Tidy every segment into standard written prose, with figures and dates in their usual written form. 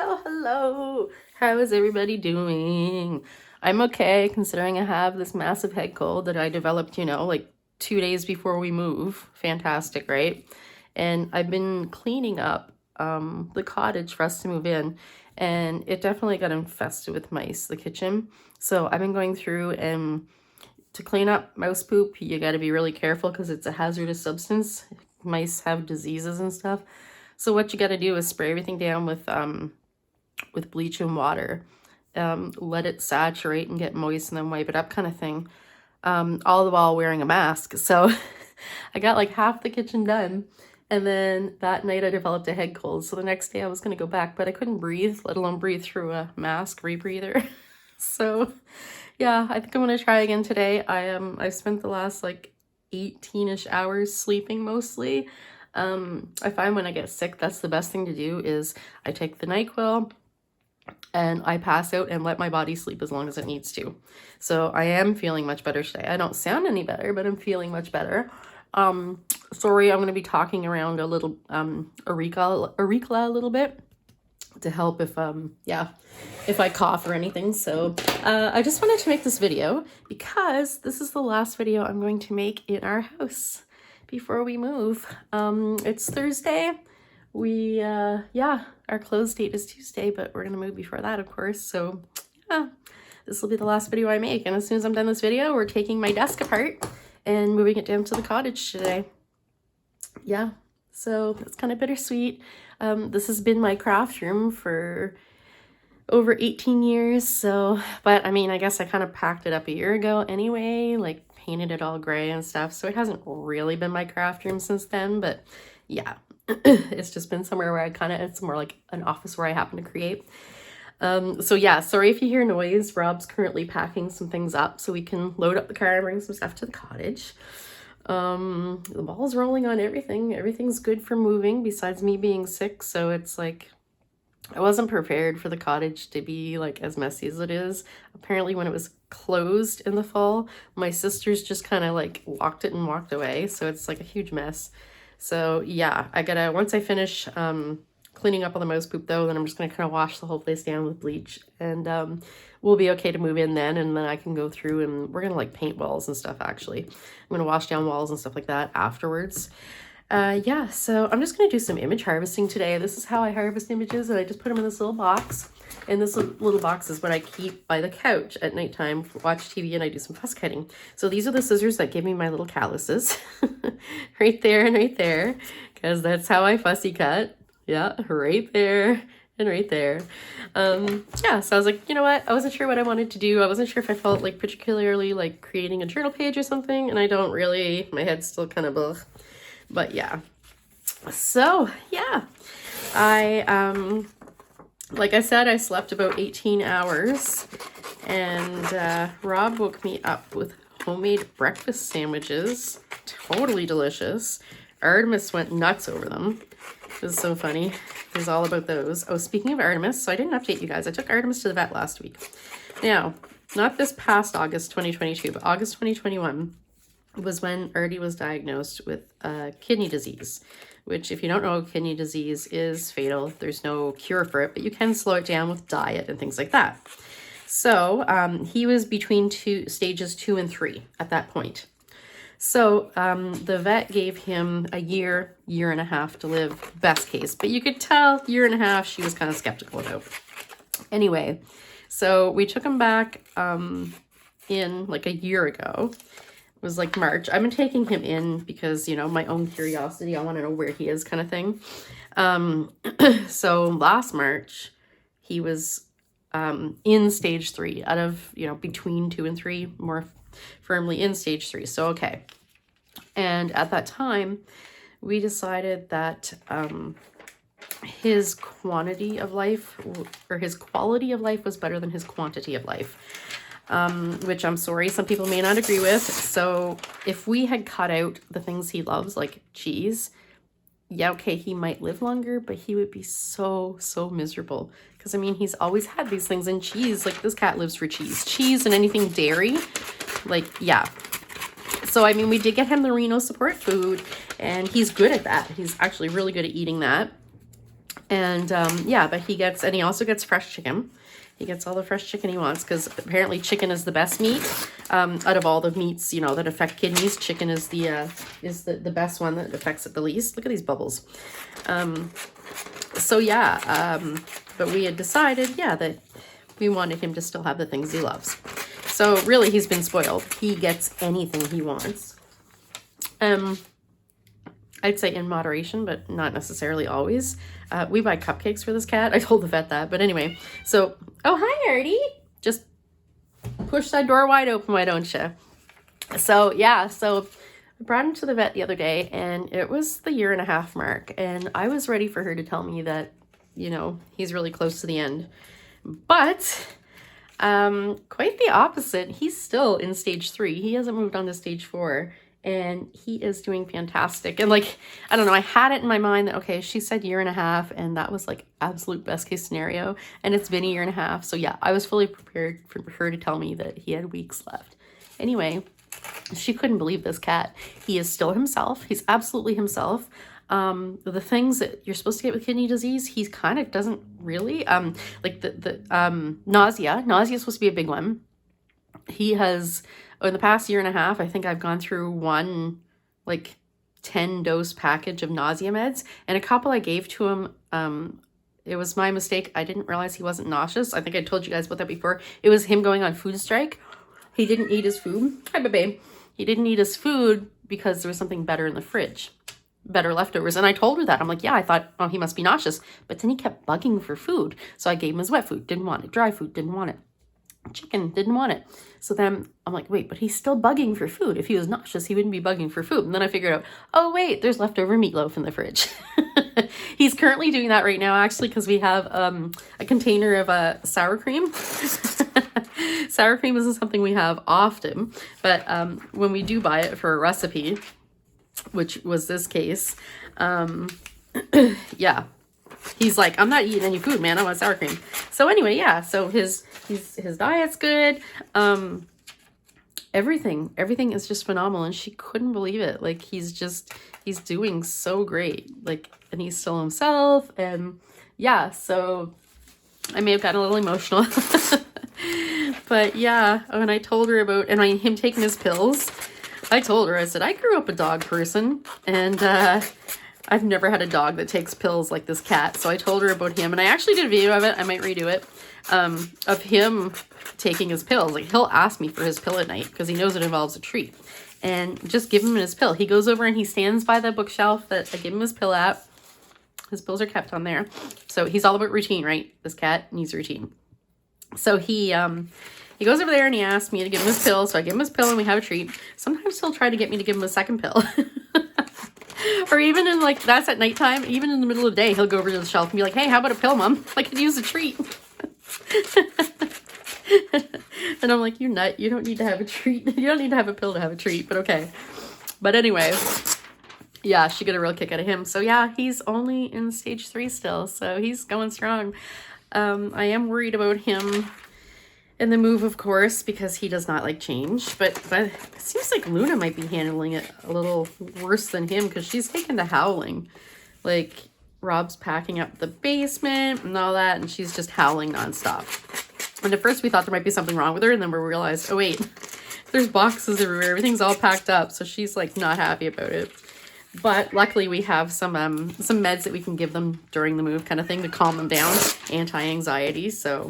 Hello. How is everybody doing? I'm okay, considering I have this massive head cold that I developed, like 2 days before we move. Fantastic, right? And I've been cleaning up the cottage for us to move in, and it definitely got infested with mice, the kitchen. So I've been going through, and to clean up mouse poop, you got to be really careful because it's a hazardous substance. Mice have diseases and stuff. So what you got to do is spray everything down with bleach and water. Let it saturate and get moist and then wipe it up, kind of thing. All the while wearing a mask. So I got like half the kitchen done. And then that night I developed a head cold. So the next day I was going to go back, but I couldn't breathe, let alone breathe through a mask rebreather. So yeah, I think I'm going to try again today. I spent the last like 18-ish hours sleeping mostly. I find when I get sick, that's the best thing to do is I take the NyQuil and I pass out and let my body sleep as long as it needs to. So I am feeling much better today. I don't sound any better, but I'm feeling much better. Sorry, I'm going to be talking around a little, auricular a little bit to help if I cough or anything. So, I just wanted to make this video because this is the last video I'm going to make in our house before we move. It's Thursday. Our close date is Tuesday, but we're gonna move before that, of course. So yeah, this will be the last video I make. And as soon as I'm done this video, we're taking my desk apart and moving it down to the cottage today. Yeah, so it's kind of bittersweet. This has been my craft room for over 18 years. So, but I mean, I guess I kind of packed it up a year ago anyway, like painted it all gray and stuff. So it hasn't really been my craft room since then, but yeah, it's just been somewhere where it's more like an office where I happen to create. So yeah, sorry if you hear noise. Rob's currently packing some things up so we can load up the car and bring some stuff to the cottage. The ball's rolling on everything. Everything's good for moving besides me being sick. So it's like, I wasn't prepared for the cottage to be like as messy as it is. Apparently when it was closed in the fall, my sisters just kind of like locked it and walked away. So it's like a huge mess. So yeah, once I finish cleaning up all the mouse poop though, then I'm just gonna kind of wash the whole place down with bleach, and we'll be okay to move in then, and then I can go through and we're gonna like paint walls and stuff actually. I'm gonna wash down walls and stuff like that afterwards. Yeah, so I'm just going to do some image harvesting today. This is how I harvest images, and I just put them in this little box. And this little box is what I keep by the couch at nighttime, watch TV, and I do some fuss cutting. So these are the scissors that give me my little calluses. Right there and right there, because that's how I fussy cut. Yeah, right there and right there. Yeah, so I was like, you know what? I wasn't sure what I wanted to do. I wasn't sure if I felt like particularly like creating a journal page or something, and I don't really, my head's still kind of ugh. But yeah, so yeah, like I said, I slept about 18 hours, and Rob woke me up with homemade breakfast sandwiches, totally delicious. Artemis went nuts over them. It was so funny. It was all about those. Oh, speaking of Artemis, so I didn't update you guys. I took Artemis to the vet last week. Now, not this past August 2022, but August 2021. Was when Artie was diagnosed with kidney disease, which if you don't know, kidney disease is fatal. There's no cure for it, but you can slow it down with diet and things like that. So he was between stages 2 and 3 at that point. So the vet gave him a year and a half to live, best case, but you could tell year and a half she was kind of skeptical about. Anyway, so we took him back in like a year ago. It was like March. I've been taking him in because, my own curiosity. I want to know where he is, kind of thing. So last March, he was in stage 3 out of, between 2 and 3, more firmly in stage 3. So, okay. And at that time, we decided that his quantity of life or his quality of life was better than his quantity of life. Which I'm sorry, some people may not agree with. So if we had cut out the things he loves, like cheese, yeah, okay, he might live longer, but he would be so miserable. Because, I mean, he's always had these things, and cheese, like this cat lives for cheese. Cheese and anything dairy, like, yeah. So, I mean, we did get him the Reno support food, and he's good at that. He's actually really good at eating that. And yeah, but he also gets fresh chicken. He gets all the fresh chicken he wants because apparently chicken is the best meat. Out of all the meats, you know, that affect kidneys, chicken is the best one that affects it the least. Look at these bubbles. So yeah, but we had decided, yeah, that we wanted him to still have the things he loves. So really, he's been spoiled. He gets anything he wants. I'd say in moderation, but not necessarily always. We buy cupcakes for this cat. I told the vet that, but anyway. So, oh, hi, Artie. Just push that door wide open, why don't you? So, yeah, so I brought him to the vet the other day, and it was the 1.5 year mark, and I was ready for her to tell me that, you know, he's really close to the end. But quite the opposite. He's still in stage 3. He hasn't moved on to stage 4. And he is doing fantastic. And like, I don't know, I had it in my mind that, okay, she said 1.5 years, and that was like absolute best case scenario. And it's been 1.5 years. So yeah, I was fully prepared for her to tell me that he had weeks left. Anyway, she couldn't believe this cat. He is still himself. He's absolutely himself. The things that you're supposed to get with kidney disease, he kind of doesn't really, like the nausea is supposed to be a big one. He has, in the past 1.5 years, I think I've gone through one like 10-dose package of nausea meds, and a couple I gave to him. It was my mistake. I didn't realize he wasn't nauseous. I think I told you guys about that before. It was him going on food strike. He didn't eat his food. Hi, babe. He didn't eat his food because there was something better in the fridge, better leftovers. And I told her that. I'm like, yeah, I thought, oh, he must be nauseous. But then he kept bugging for food. So I gave him his wet food. Didn't want it. Dry food. Didn't want it. Chicken, didn't want it. So then I'm like, wait, but he's still bugging for food. If he was nauseous, he wouldn't be bugging for food. And then I figured out, oh wait, there's leftover meatloaf in the fridge. He's currently doing that right now, actually, because we have a container of sour cream. Sour cream isn't something we have often, but when we do buy it for a recipe, which was this case, yeah, he's like, I'm not eating any food, man. I want sour cream. So anyway, yeah, so his diet's good. Everything is just phenomenal, and she couldn't believe it. Like, he's doing so great. Like, and he's still himself, and yeah, so I may have gotten a little emotional. But yeah, when I told her about, and him taking his pills, I told her, I said, I grew up a dog person, and I've never had a dog that takes pills like this cat. So I told her about him, and I actually did a video of it. I might redo it, of him taking his pills. Like, he'll ask me for his pill at night because he knows it involves a treat, and just give him his pill. He goes over and he stands by the bookshelf that I give him his pill at. His pills are kept on there. So he's all about routine, right? This cat needs routine. So he goes over there and he asks me to give him his pill. So I give him his pill and we have a treat. Sometimes he'll try to get me to give him a second pill. Or even in, like, that's at nighttime, even in the middle of the day, he'll go over to the shelf and be like, hey, how about a pill, Mom? I could use a treat. And I'm like, you nut, you don't need to have a treat. You don't need to have a pill to have a treat, but okay. But anyway, yeah, she got a real kick out of him. So yeah, he's only in stage 3 still, so he's going strong. I am worried about him in the move, of course, because he does not like change. But it seems like Luna might be handling it a little worse than him, because she's taken to howling. Like, Rob's packing up the basement and all that, and she's just howling nonstop. And at first we thought there might be something wrong with her, and then we realized, oh wait, there's boxes everywhere. Everything's all packed up, so she's like not happy about it. But luckily we have some meds that we can give them during the move, kind of thing, to calm them down, anti-anxiety. So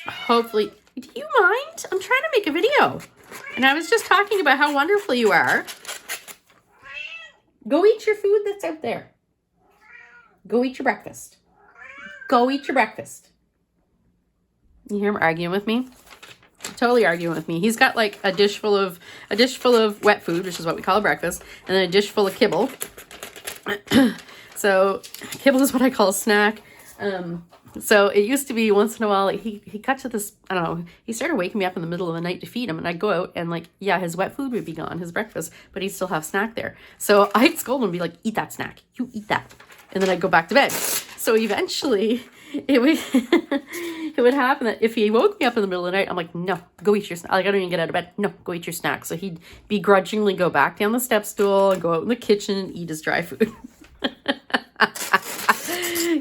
hopefully, do you mind? I'm trying to make a video, and I was just talking about how wonderful you are. Go eat your food that's out there. Go eat your breakfast. Go eat your breakfast. You hear him arguing with me? Totally arguing with me. He's got like a dish full of wet food, which is what we call breakfast, and then a dish full of kibble. So kibble is what I call a snack. So it used to be once in a while, like he got to this, I don't know, he started waking me up in the middle of the night to feed him, and I'd go out and, like, yeah, his wet food would be gone, his breakfast, but he'd still have snack there. So I'd scold him and be like, eat that snack, you eat that. And then I'd go back to bed. So eventually it would happen that if he woke me up in the middle of the night, I'm like, no, go eat your snack. Like, I don't even get out of bed. No, go eat your snack. So he'd begrudgingly go back down the step stool and go out in the kitchen and eat his dry food.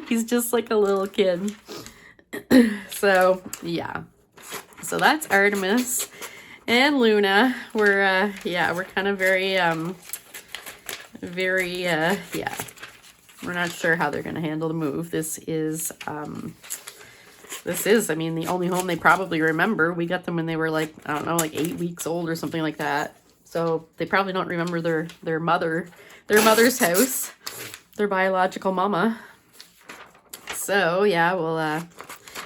He's just like a little kid. So yeah, so that's Artemis and Luna. We're kind of very we're not sure how they're going to handle the move. This is I mean, the only home they probably remember. We got them when they were like, I don't know, like 8 weeks old or something like that. So they probably don't remember their mother's house, their biological mama. So yeah, well,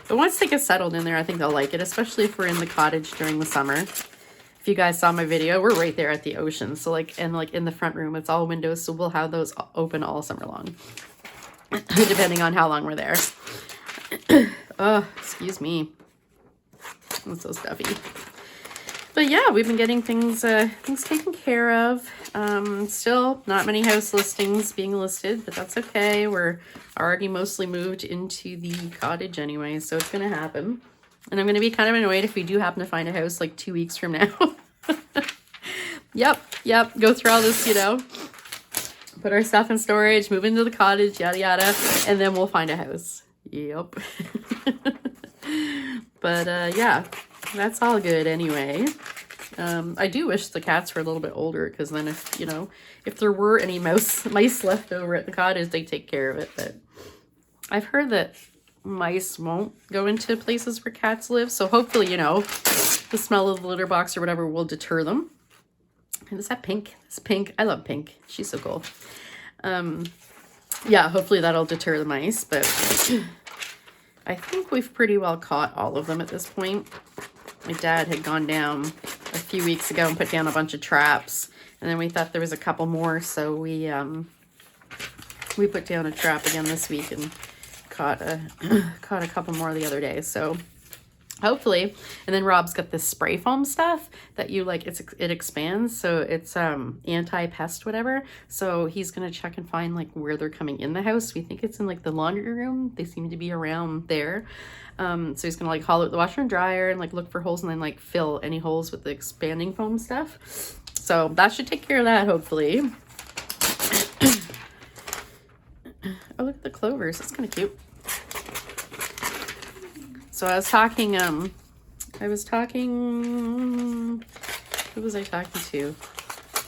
but once they get settled in there, I think they'll like it, especially if we're in the cottage during the summer. If you guys saw my video, we're right there at the ocean. So like in the front room, it's all windows. So we'll have those open all summer long, depending on how long we're there. Oh, excuse me. I'm so stuffy. But yeah, we've been getting things taken care of. Still not many house listings being listed, but that's okay. We're already mostly moved into the cottage anyway, so it's going to happen. And I'm going to be kind of annoyed if we do happen to find a house like 2 weeks from now. Yep. Go through all this, put our stuff in storage, move into the cottage, yada, yada, and then we'll find a house. Yep. But yeah, that's all good anyway. I do wish the cats were a little bit older, because then if there were any mice left over at the cottage, they take care of it. But I've heard that mice won't go into places where cats live, so hopefully, the smell of the litter box or whatever will deter them. And is that Pink? It's Pink. I love Pink. She's so cool. Yeah, hopefully that'll deter the mice, but I think we've pretty well caught all of them at this point. My dad had gone down a few weeks ago and put down a bunch of traps, and then we thought there was a couple more, so we put down a trap again this week and caught a couple more the other day. So hopefully, and then Rob's got this spray foam stuff that it expands, so it's anti-pest whatever. So he's gonna check and find like where they're coming in the house. We think it's in like the laundry room. They seem to be around there. So he's gonna like haul out the washer and dryer and like look for holes, and then like fill any holes with the expanding foam stuff. So that should take care of that, hopefully. Oh, look at the clovers. That's kind of cute. So I was talking, who was I talking to?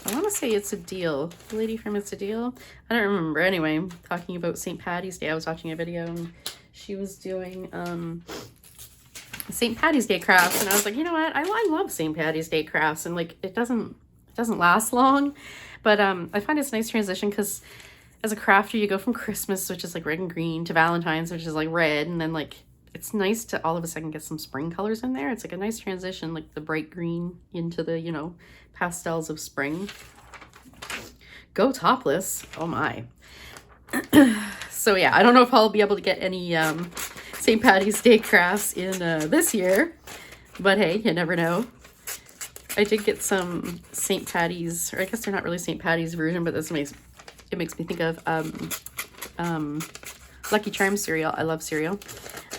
I want to say It's a Deal. The lady from It's a Deal? I don't remember. Anyway, talking about St. Patty's Day. I was watching a video and she was doing St. Patty's Day crafts, and I was like, you know what? I love St. Patty's Day crafts, and like it doesn't last long, but I find it's a nice transition, because as a crafter, you go from Christmas, which is like red and green, to Valentine's, which is like red, and then like it's nice to all of a sudden get some spring colors in there. It's like a nice transition, like the bright green into the, pastels of spring. Go topless. Oh my. So yeah, I don't know if I'll be able to get any St. Patty's Day crafts in this year, but hey, you never know. I did get some St. Patty's, or I guess they're not really St. Patty's version, but it makes me think of Lucky Charms cereal. I love cereal.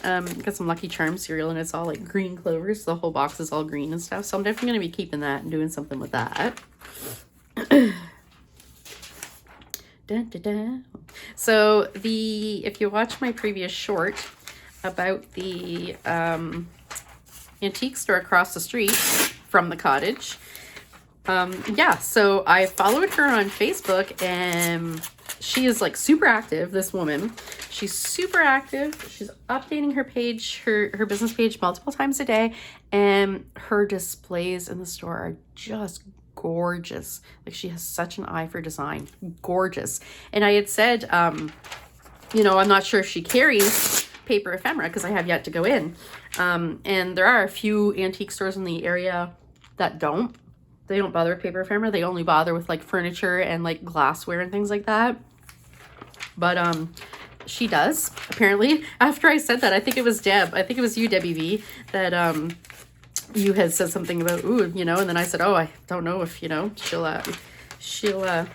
Got some Lucky Charms cereal, and it's all like green clovers. The whole box is all green and stuff. So I'm definitely going to be keeping that and doing something with that. Dun, dun, dun. So if you watch my previous short about the antique store across the street from the cottage, yeah, so I followed her on Facebook, and she is like super active, this woman. She's super active. She's updating her page, her business page multiple times a day, and her displays in the store are just gorgeous. Like, she has such an eye for design. Gorgeous. And I had said, I'm not sure if she carries paper ephemera, because I have yet to go in. And there are a few antique stores in the area that don't. They don't bother with paper ephemera. They only bother with like furniture and like glassware and things like that. But she does, apparently. After I said that, I think it was Deb. I think it was you, Debbie V, that you had said something about, ooh, and then I said, oh, I don't know if, she'll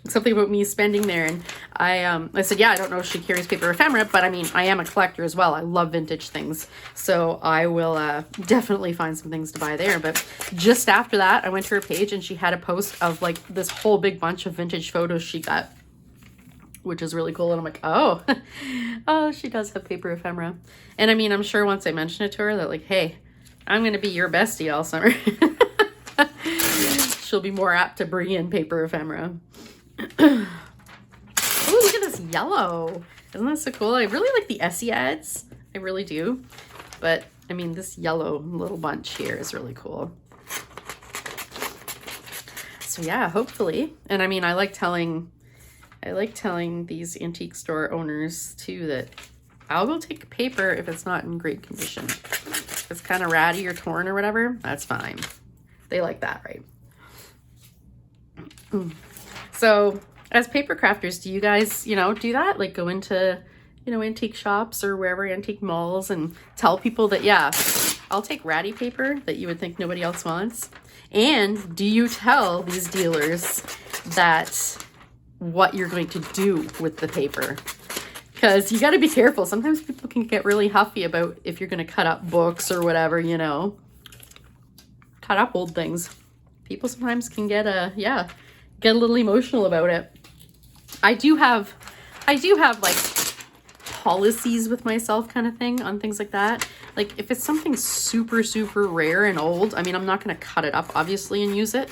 something about me spending there. And I said, yeah, I don't know if she carries paper ephemera, but I mean, I am a collector as well. I love vintage things. So I will definitely find some things to buy there. But just after that, I went to her page, and she had a post of like this whole big bunch of vintage photos she got. which is really cool. And I'm like, oh, oh, she does have paper ephemera. And I mean, I'm sure once I mention it to her that like, hey, I'm going to be your bestie all summer. She'll be more apt to bring in paper ephemera. Oh, look at this yellow. Isn't that so cool? I really like the Essie ads. I really do. But I mean, this yellow little bunch here is really cool. So yeah, hopefully. And I mean, I like telling these antique store owners too that I'll go take paper if it's not in great condition. If it's kind of ratty or torn or whatever, that's fine. They like that, right? So as paper crafters, do you guys, do that? Like go into, antique shops or wherever, antique malls, and tell people that, yeah, I'll take ratty paper that you would think nobody else wants. And do you tell these dealers that what you're going to do with the paper? Because you got to be careful. Sometimes people can get really huffy about if you're going to cut up books or whatever, cut up old things. People sometimes can get a little emotional about it. I do have like policies with myself kind of thing on things like that. Like if it's something super, super rare and old, I mean, I'm not going to cut it up obviously and use it.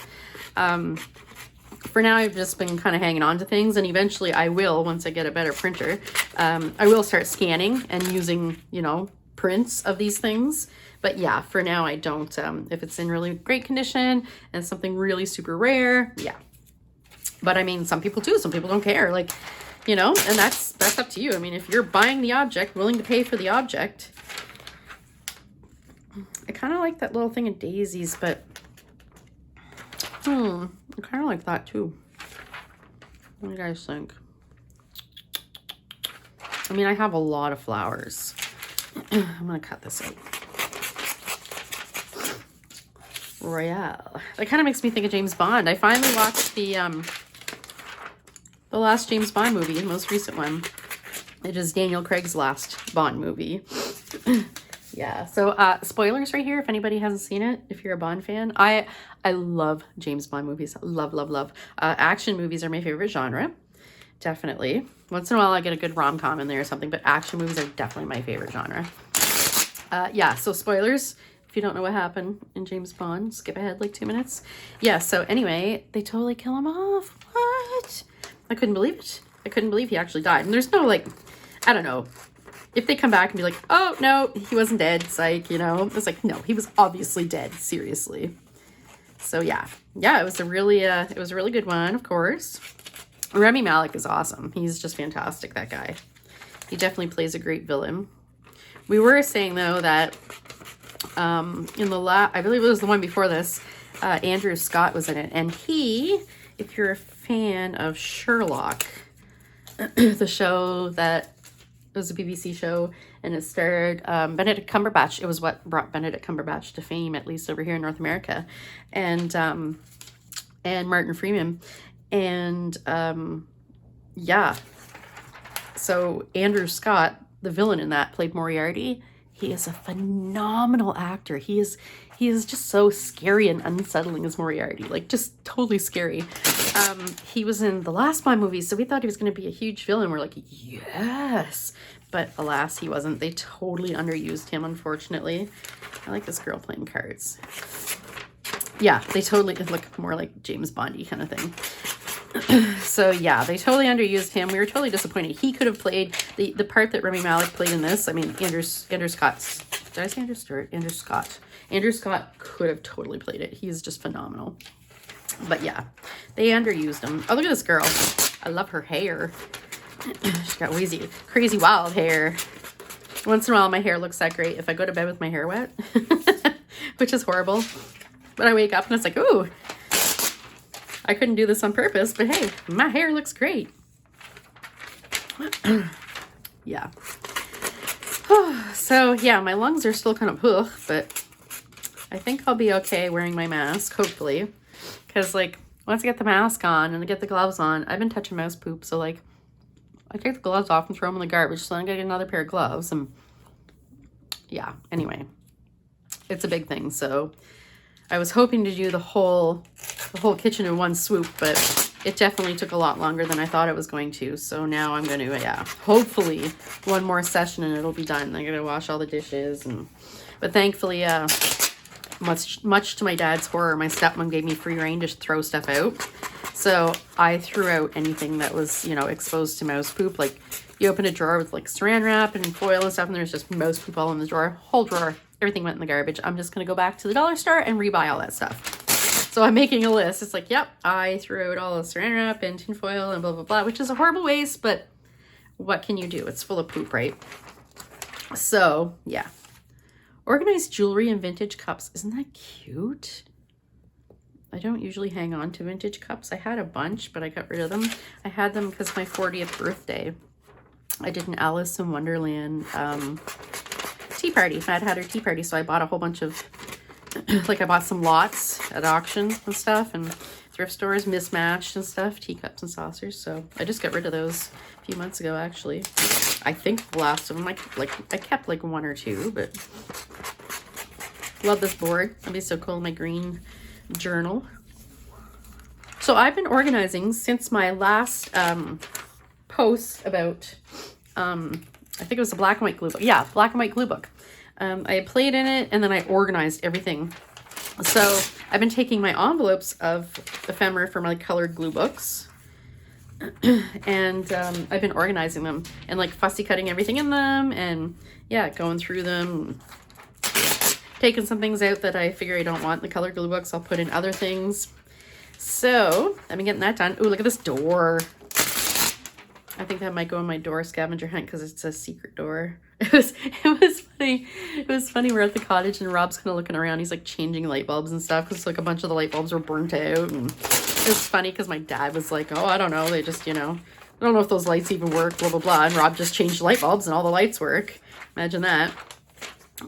For now, I've just been kind of hanging on to things, and eventually I will, once I get a better printer, I will start scanning and using, prints of these things. But yeah, for now I don't. If it's in really great condition and something really super rare, yeah. But I mean, some people do. Some people don't care. Like, and that's up to you. I mean, if you're buying the object, willing to pay for the object. I kind of like that little thing of daisies, but I kind of like that too. What do you guys think? I mean, I have a lot of flowers. I'm gonna cut this out. Royale. That kind of makes me think of James Bond. I finally watched the last James Bond movie, the most recent one. It is Daniel Craig's last Bond movie. Yeah, so spoilers right here if anybody hasn't seen it, if you're a Bond fan. I love James Bond movies. Love, love, love. Action movies are my favorite genre. Definitely. Once in a while I get a good rom-com in there or something, but action movies are definitely my favorite genre. Yeah, so spoilers. If you don't know what happened in James Bond, skip ahead like 2 minutes. Yeah, so anyway, they totally kill him off. What? I couldn't believe it. I couldn't believe he actually died. And there's no, like, I don't know. If they come back and be like, oh, no, he wasn't dead, psych, It's like, no, he was obviously dead, seriously. So, yeah. Yeah, it was a really good one, of course. Rami Malek is awesome. He's just fantastic, that guy. He definitely plays a great villain. We were saying, though, that in the I believe it was the one before this, Andrew Scott was in it. And he, if you're a fan of Sherlock, the show that it was a BBC show, and it starred Benedict Cumberbatch. It was what brought Benedict Cumberbatch to fame, at least over here in North America, and Martin Freeman, and yeah. So Andrew Scott, the villain in that, played Moriarty. He is a phenomenal actor. He is just so scary and unsettling as Moriarty, like just totally scary. He was in the last Bond movie, so we thought he was going to be a huge villain. We're like, yes, but alas, he wasn't. They totally underused him, unfortunately. I like this girl playing cards. Yeah, they totally look more like James Bondy kind of thing. So yeah, they totally underused him. We were totally disappointed. He could have played the part that Rami Malek played in this. I mean, Andrew Scott's. Did I say Andrew Stewart? Andrew Scott. Andrew Scott could have totally played it. He's just phenomenal. But yeah, they underused him. Oh, look at this girl. I love her hair. She's got crazy wild hair. Once in a while, my hair looks that great if I go to bed with my hair wet, which is horrible. But I wake up and it's like, ooh, I couldn't do this on purpose, but hey, my hair looks great. Yeah. So yeah, my lungs are still kind of ugh, but I think I'll be okay wearing my mask, hopefully. Because, like, once I get the mask on and I get the gloves on, I've been touching mouse poop. So, like, I take the gloves off and throw them in the garbage. So then I gotta get another pair of gloves. And, yeah, anyway. It's a big thing. So, I was hoping to do the whole kitchen in one swoop. But it definitely took a lot longer than I thought it was going to. So now I'm going to, yeah, hopefully one more session and it'll be done. I'm going to wash all the dishes. But thankfully, much to my dad's horror, my stepmom gave me free rein to throw stuff out. So I threw out anything that was, you know, exposed to mouse poop. Like, you open a drawer with like saran wrap and foil and stuff, and there's just mouse poop all in the drawer. Whole drawer. Everything went in the garbage. I'm just going to go back to the dollar store and rebuy all that stuff. So I'm making a list. It's like, yep, I threw out all the saran wrap and tin foil and blah, blah, blah, which is a horrible waste, but what can you do? It's full of poop, right? So, yeah. Organized jewelry and vintage cups. Isn't that cute? I don't usually hang on to vintage cups. I had a bunch, but I got rid of them. I had them because my 40th birthday, I did an Alice in Wonderland tea party. I'd had her tea party, so I bought a whole bunch of, like, I bought some lots at auctions and stuff, and thrift stores, mismatched and stuff, teacups and saucers. So I just got rid of those a few months ago, actually. I think the last of them, I kept like one or two, but love this board. It'll be so cool. My green journal. So I've been organizing since my last post about I think it was a black and white glue book. Yeah, black and white glue book. I had played in it and then I organized everything. So I've been taking my envelopes of ephemera for my colored glue books and I've been organizing them and like fussy cutting everything in them and yeah, going through them, taking some things out that I figure I don't want in the colored glue books. I'll put in other things. So I've been getting that done. Ooh, look at this door. I think that might go in my door scavenger hunt because it's a secret door. It was funny. It was funny. We're at the cottage and Rob's kind of looking around. He's like changing light bulbs and stuff because like a bunch of the light bulbs were burnt out. And it was funny because my dad was like, oh, I don't know. They just, you know, I don't know if those lights even work, blah, blah, blah. And Rob just changed light bulbs and all the lights work. Imagine that.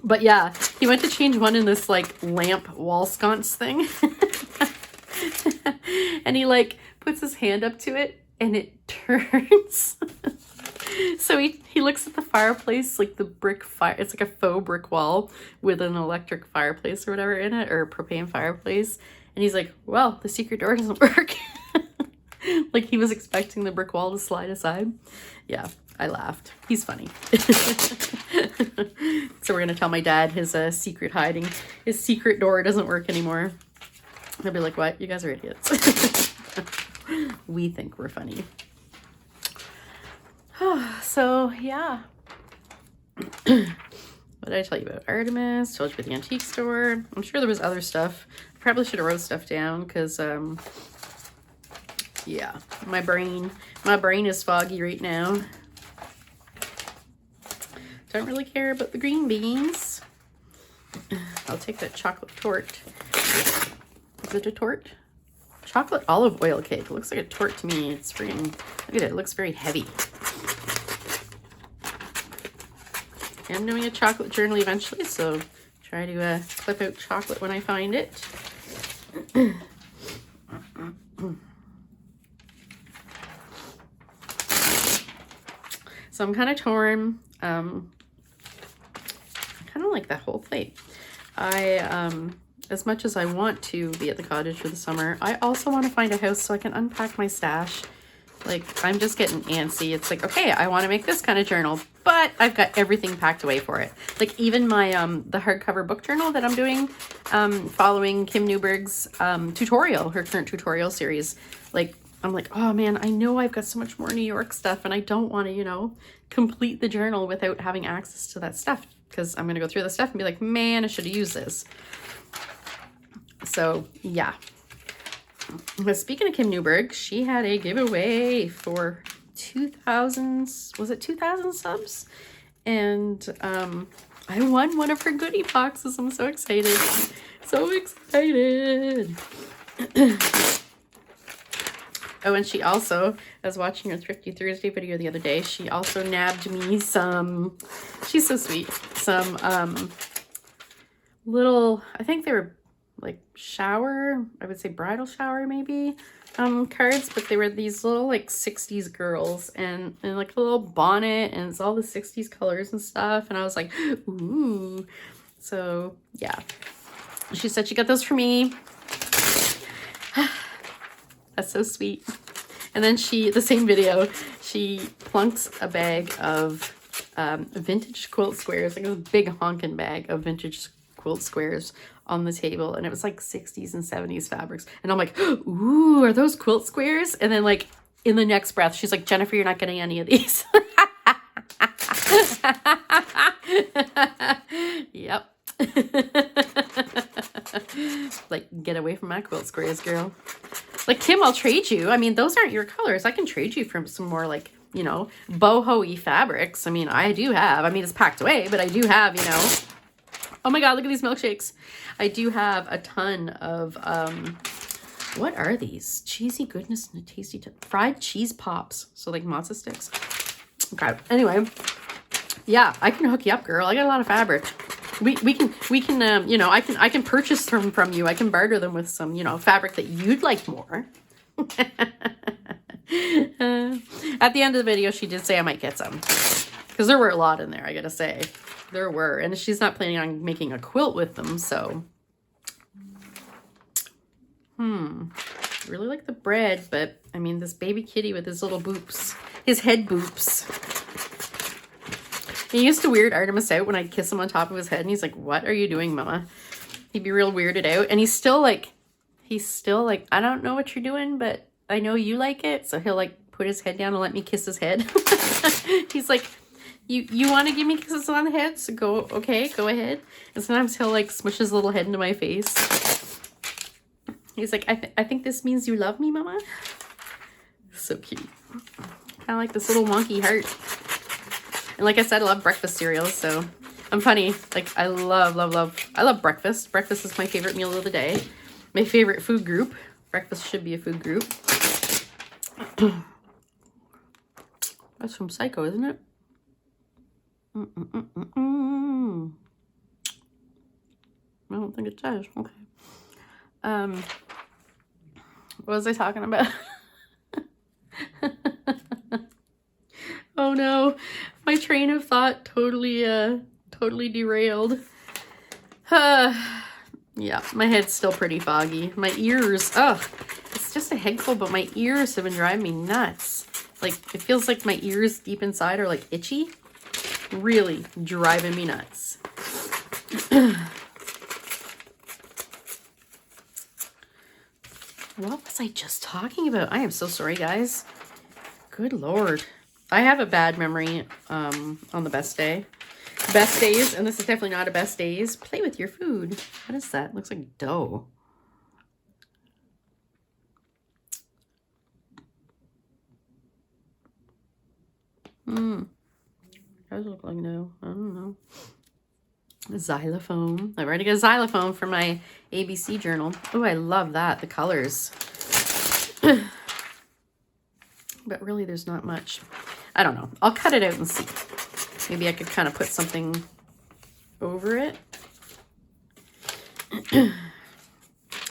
But yeah, he went to change one in this like lamp wall sconce thing. And he like puts his hand up to it and it turns. So he looks at the fireplace, like the brick fire. It's like a faux brick wall with an electric fireplace or whatever in it, or a propane fireplace. And he's like, well, the secret door doesn't work. Like he was expecting the brick wall to slide aside. Yeah, I laughed. He's funny. So we're going to tell my dad his secret hiding. His secret door doesn't work anymore. He'll be like, what? You guys are idiots. We think we're funny. So, yeah. What did I tell you about? Artemis. Told you about the antique store. I'm sure there was other stuff. Probably should have wrote stuff down because, yeah, my brain is foggy right now. Don't really care about the green beans. I'll take that chocolate torte. Is it a torte? Chocolate olive oil cake. It looks like a torte to me. It's freaking, look at it. It looks very heavy. I'm doing a chocolate journal eventually, so try to clip out chocolate when I find it. So I'm kind of torn. I kind of like that whole plate. As much as I want to be at the cottage for the summer, I also want to find a house so I can unpack my stash. Like, I'm just getting antsy. It's like, okay, I want to make this kind of journal, but I've got everything packed away for it. Like, even my, the hardcover book journal that I'm doing, following Kim Newberg's tutorial, her current tutorial series. Like, I'm like, oh man, I know I've got so much more New York stuff and I don't want to, you know, complete the journal without having access to that stuff, because I'm going to go through the stuff and be like, man, I should have used this. So, yeah. But speaking of Kim Newberg, she had a giveaway for 2,000, was it 2,000 subs? And I won one of her goodie boxes. I'm so excited. So excited. Oh, and she also, I was watching her Thrifty Thursday video the other day, she also nabbed me some, she's so sweet, some little, I think they were like shower, I would say bridal shower maybe, cards, but they were these little like 60s girls and like a little bonnet, and it's all the 60s colors and stuff, and I was like, ooh. So yeah, she said she got those for me. That's so sweet. And then the same video, she plunks a bag of vintage quilt squares, like a big honking bag of vintage quilt squares on the table. And it was like 60s and 70s fabrics. And I'm like, ooh, are those quilt squares? And then like in the next breath, she's like, Jennifer, you're not getting any of these. Yep. Like, get away from my quilt squares, girl. Like, Kim, I'll trade you. I mean, those aren't your colors. I can trade you from some more, like, you know, boho-y fabrics. I mean, I do have. I mean, it's packed away, but I do have, you know. Oh my God, look at these milkshakes. I do have a ton of, what are these? Cheesy goodness and a tasty fried cheese pops. So, like, matzo sticks. Okay, anyway. Yeah, I can hook you up, girl. I got a lot of fabric. We can you know, I can purchase them from you. I can barter them with some, you know, fabric that you'd like more. At the end of the video, she did say I might get some, because there were a lot in there, I gotta say. There were, and she's not planning on making a quilt with them, so. Really like the bread, but I mean, this baby kitty with his little boops, his head boops. He used to weird Artemis out when I'd kiss him on top of his head, and he's like, what are you doing, mama? He'd be real weirded out, and he's still like, I don't know what you're doing, but I know you like it, so he'll like put his head down and let me kiss his head. He's like, you want to give me kisses on the head? So go ahead. And sometimes he'll like smush his little head into my face. He's like, I think this means you love me, mama. So cute. Kind of like this little wonky heart. And like I said, I love breakfast cereals, so I'm funny. Like, I love breakfast. Breakfast is my favorite meal of the day. My favorite food group. Breakfast should be a food group. That's from Psycho, isn't it? I don't think it does. Okay. What was I talking about? Oh no, my train of thought totally derailed. Yeah, my head's still pretty foggy. My ears, it's just a head cold, but my ears have been driving me nuts. Like, it feels like my ears deep inside are like itchy. Really driving me nuts. What was I just talking about? I am so sorry, guys. Good Lord. I have a bad memory on the best day. Best days, and this is definitely not a best days. Play with your food. What is that? Looks like dough. Does look like dough. I don't know. A xylophone. I've already got a xylophone for my ABC journal. Oh, I love that. The colors. But really, there's not much. I don't know. I'll cut it out and see. Maybe I could kind of put something over it. I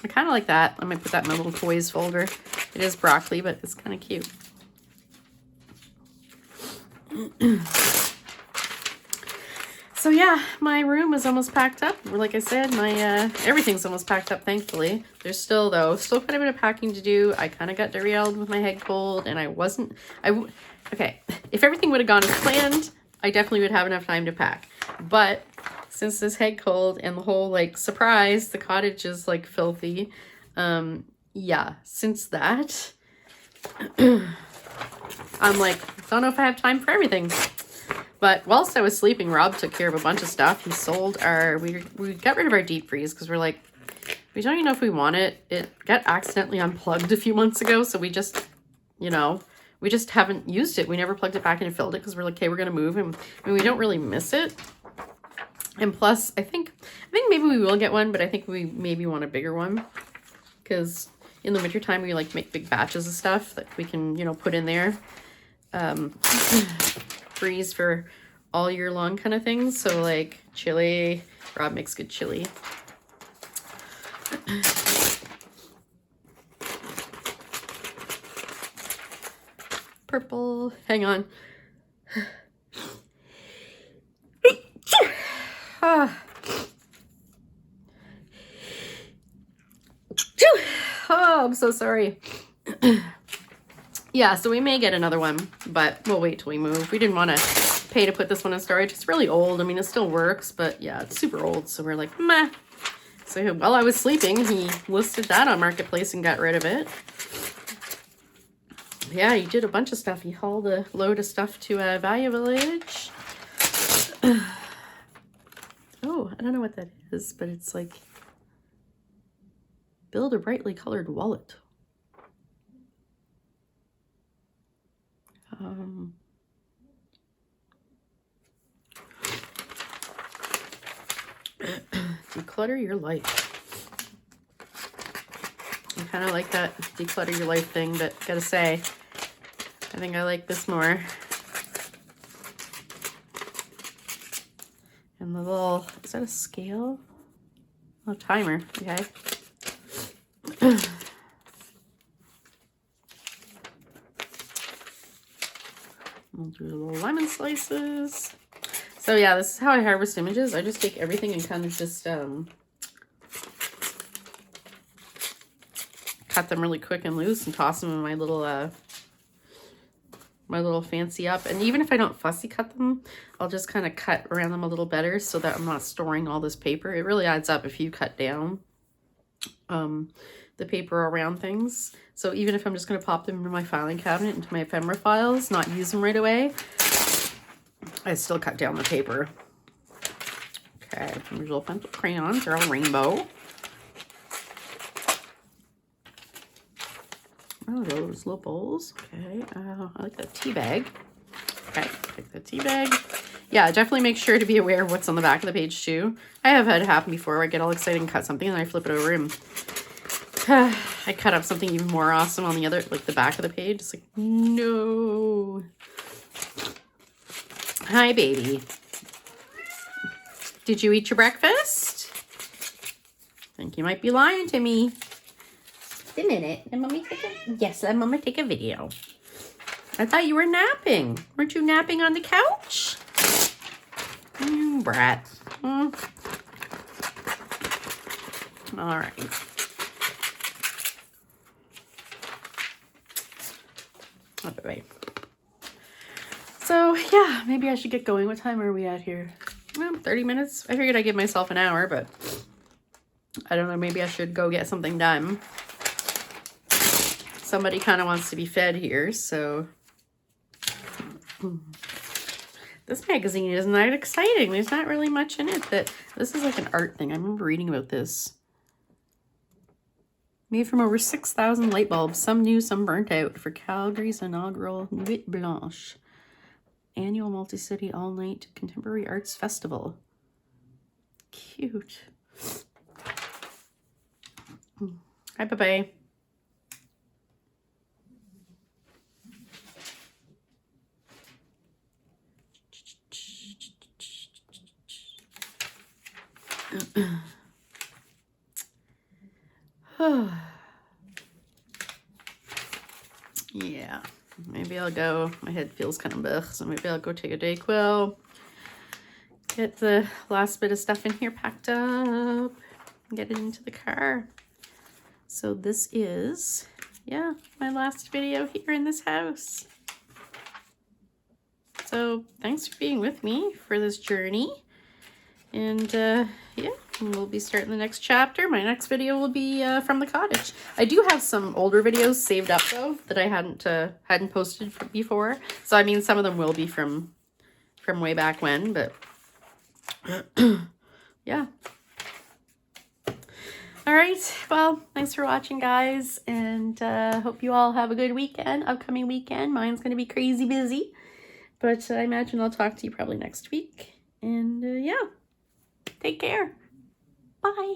kind of like that. I might put that in my little toys folder. It is broccoli, but it's kind of cute. So yeah, my room is almost packed up. Like I said, my everything's almost packed up, thankfully. There's still quite a bit of packing to do. I kind of got derailed with my head cold, and okay, if everything would have gone as planned, I definitely would have enough time to pack. But since this head cold and the whole like surprise, the cottage is like filthy. Yeah, since that, I'm like, don't know if I have time for everything. But whilst I was sleeping, Rob took care of a bunch of stuff. He sold we got rid of our deep freeze because we're like, we don't even know if we want it. It got accidentally unplugged a few months ago, so we just, you know, we just haven't used it. We never plugged it back in and filled it because we're like, okay, we're gonna move, and we don't really miss it. And plus, I think maybe we will get one, but I think we maybe want a bigger one because in the wintertime we like make big batches of stuff that we can, you know, put in there. Freeze for all year long kind of things. So like chili, Rob makes good chili. Purple, hang on. Oh, I'm so sorry. Yeah, so we may get another one, but we'll wait till we move. We didn't want to pay to put this one in storage. It's really old. I mean, it still works, but yeah, it's super old. So we're like, meh. So while I was sleeping, he listed that on Marketplace and got rid of it. Yeah, he did a bunch of stuff. He hauled a load of stuff to Value Village. Oh, I don't know what that is, but it's like, build a brightly colored wallet. Declutter your life. I kind of like that declutter your life thing, but gotta say, I think I like this more. And the little, is that a scale? Oh, timer, okay. We'll do the little lemon slices. So yeah, this is how I harvest images. I just take everything and kind of just cut them really quick and loose and toss them in my little fancy up. And even if I don't fussy cut them, I'll just kind of cut around them a little better so that I'm not storing all this paper. It really adds up if you cut down the paper around things. So even if I'm just going to pop them into my filing cabinet, into my ephemera files, not use them right away, I still cut down the paper. Okay, visual pencil crayons, they're all rainbow. Oh, those little bowls. Okay, I like that tea bag. Okay, take the tea bag. Yeah, definitely make sure to be aware of what's on the back of the page too. I have had it happen before where I get all excited and cut something and I flip it over and I cut up something even more awesome on the other, like the back of the page. It's like, no. Hi, baby. Did you eat your breakfast? I think you might be lying to me. Just a minute. Let mommy take a, yes, let mommy take a video. I thought you were napping. Weren't you napping on the couch? Brat. All right. Okay. So yeah, maybe I should get going. What time are we at here? Well, 30 minutes. I figured I'd give myself an hour, but I don't know. Maybe I should go get something done. Somebody kind of wants to be fed here, so this magazine isn't that exciting. There's not really much in it. This is like an art thing. I remember reading about this. Made from over 6,000 light bulbs, some new, some burnt out, for Calgary's inaugural Nuit Blanche annual multi-city all-night contemporary arts festival. Cute. Hi, bye-bye. Yeah, maybe I'll go. My head feels kind of blech, so maybe I'll go take a Dayquil. Get the last bit of stuff in here packed up. Get it into the car. So this is, yeah, my last video here in this house. So thanks for being with me for this journey. And yeah, we'll be starting the next chapter. My next video will be from the cottage. I do have some older videos saved up though that I hadn't posted before. So I mean, some of them will be from way back when, but yeah. All right. Well, thanks for watching, guys, and hope you all have a good weekend. Upcoming weekend. Mine's gonna be crazy busy, but I imagine I'll talk to you probably next week. And yeah. Take care. Bye.